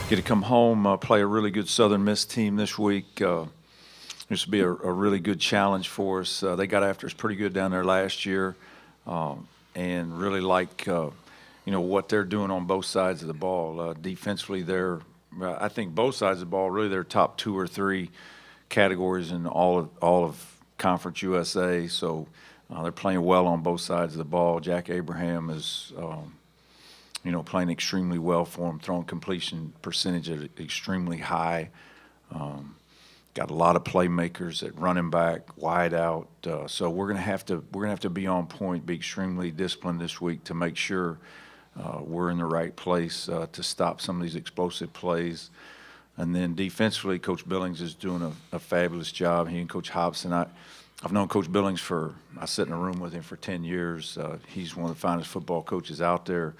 get to come home, play a really good Southern Miss team this week. This will be a really good challenge for us. They got after us pretty good down there last year, and really like what they're doing on both sides of the ball. Defensively, I think both sides of the ball really they're top 2 or 3 categories in all of Conference USA. So they're playing well on both sides of the ball. Jack Abraham is playing extremely well for him, throwing completion percentage at extremely high. Got a lot of playmakers at running back, wide out. So we're gonna have to be on point, be extremely disciplined this week to make sure we're in the right place to stop some of these explosive plays. And then defensively, Coach Billings is doing a fabulous job. He and Coach Hobson. I've known Coach Billings I sit in a room with him for 10 years. He's one of the finest football coaches out there,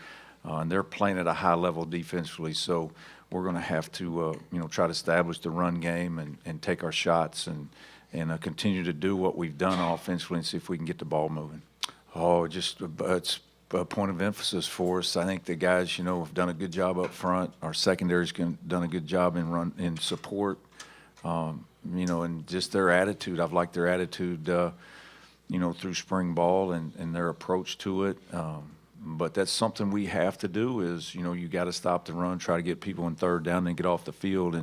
and they're playing at a high level defensively. So we're going to have to, try to establish the run game and take our shots and continue to do what we've done offensively and see if we can get the ball moving. It's a point of emphasis for us. I think the guys, have done a good job up front. Our secondary's done a good job in support. And just their attitude. I've liked their attitude, through spring ball and their approach to it. But that's something we have to do is, you got to stop the run, try to get people in third down and get off the field.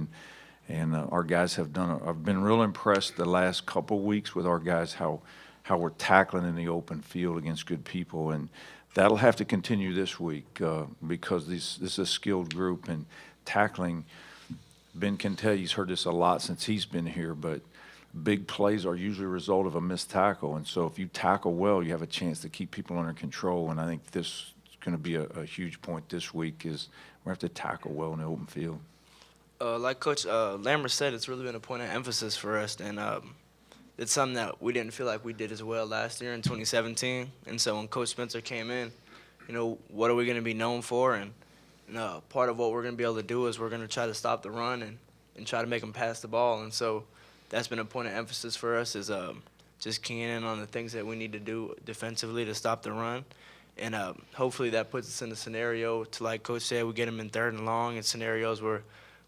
And our guys I've been real impressed the last couple weeks with our guys, how we're tackling in the open field against good people. And that'll have to continue this week because this is a skilled group and tackling. Ben can tell you, he's heard this a lot since he's been here, but big plays are usually a result of a missed tackle. And so if you tackle well, you have a chance to keep people under control. And I think this is going to be a huge point this week is we have to tackle well in the open field. Like Coach Lambert said, it's really been a point of emphasis for us. And it's something that we didn't feel like we did as well last year in 2017. And so when Coach Spencer came in, what are we going to be known for? And part of what we're going to be able to do is we're going to try to stop the run and try to make them pass the ball. And so that's been a point of emphasis for us is just keying in on the things that we need to do defensively to stop the run. And hopefully that puts us in a scenario to, like Coach said, we get them in third and long in scenarios where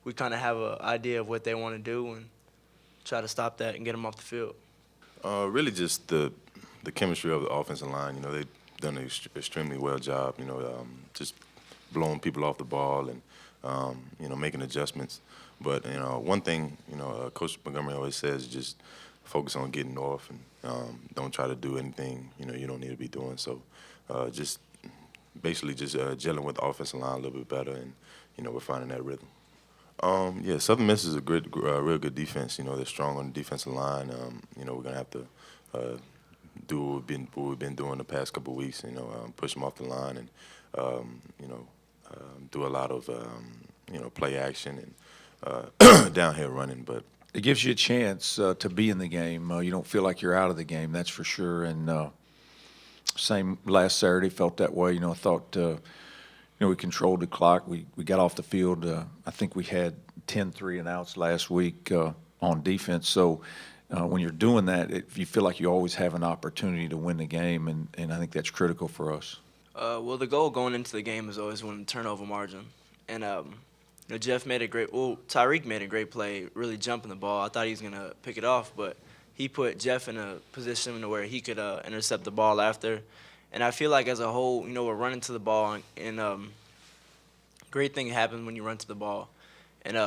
we kind of have an idea of what they want to do and try to stop that and get them off the field. Really just the chemistry of the offensive line. They've done an extremely well job, just blowing people off the ball and, making adjustments. But, one thing, Coach Montgomery always says, just focus on getting off and don't try to do anything, you don't need to be doing. So just basically just gelling with the offensive line a little bit better and, we're finding that rhythm. Southern Miss is a real good defense. They're strong on the defensive line. We're going to have to do what we've been doing the past couple of weeks, push them off the line and, do a lot of, play action and downhill running. But it gives you a chance to be in the game. You don't feel like you're out of the game, that's for sure. And same last Saturday, felt that way. Thought we controlled the clock. We got off the field. I think we had 10 3-and-outs last week on defense. So when you're doing that, you feel like you always have an opportunity to win the game, and I think that's critical for us. Well, the goal going into the game is always win the turnover margin. And, Tyreek made a great play, really jumping the ball. I thought he was going to pick it off, but he put Jeff in a position where he could intercept the ball after. And I feel like as a whole, we're running to the ball, and great thing happens when you run to the ball. And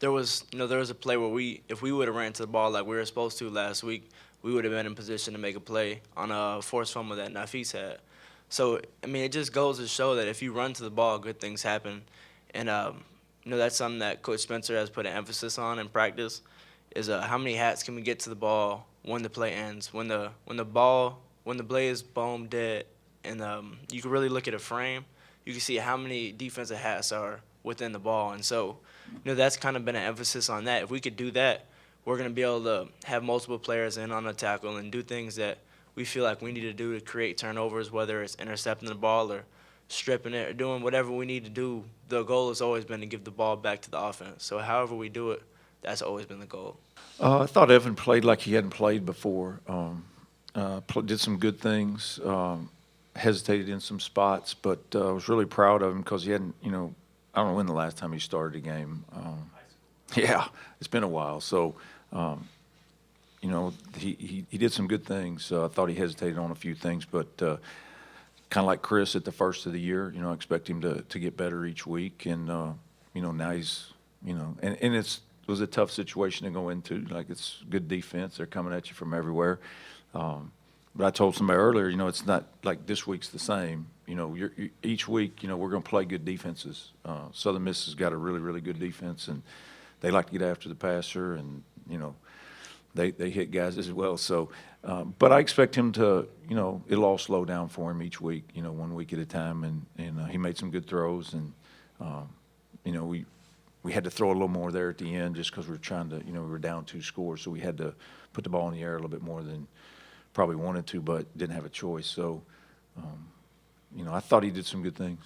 there was a play where if we would have ran to the ball like we were supposed to last week, we would have been in position to make a play on a forced fumble that Nafis had. So, it just goes to show that if you run to the ball, good things happen. And, that's something that Coach Spencer has put an emphasis on in practice is how many hats can we get to the ball when the play ends, when the play is boom dead, and you can really look at a frame. You can see how many defensive hats are within the ball. And so, that's kind of been an emphasis on that. If we could do that, we're going to be able to have multiple players in on the tackle and do things that we feel like we need to do to create turnovers, whether it's intercepting the ball or stripping it or doing whatever we need to do. The goal has always been to give the ball back to the offense. So however we do it, that's always been the goal. I thought Evan played like he hadn't played before. Did some good things, hesitated in some spots, but I was really proud of him because he hadn't, I don't know when the last time he started a game. Yeah, it's been a while. So, you know, he did some good things. I thought he hesitated on a few things, but kind of like Chris at the first of the year, you know, I expect him to get better each week. And, you know, now he's, you know, and it was a tough situation to go into. Like, it's good defense. They're coming at you from everywhere. But I told somebody earlier, you know, it's not like this week's the same. You know, each week, you know, we're going to play good defenses. Southern Miss has got a really, really good defense, and they like to get after the passer, and, you know, they hit guys as well. So, but I expect him to, you know, it'll all slow down for him each week, you know, 1 week at a time. And he made some good throws, and, you know, we had to throw a little more there at the end just because we were trying to, you know, we were down 2 scores, so we had to put the ball in the air a little bit more than probably wanted to, but didn't have a choice. So, you know, I thought he did some good things.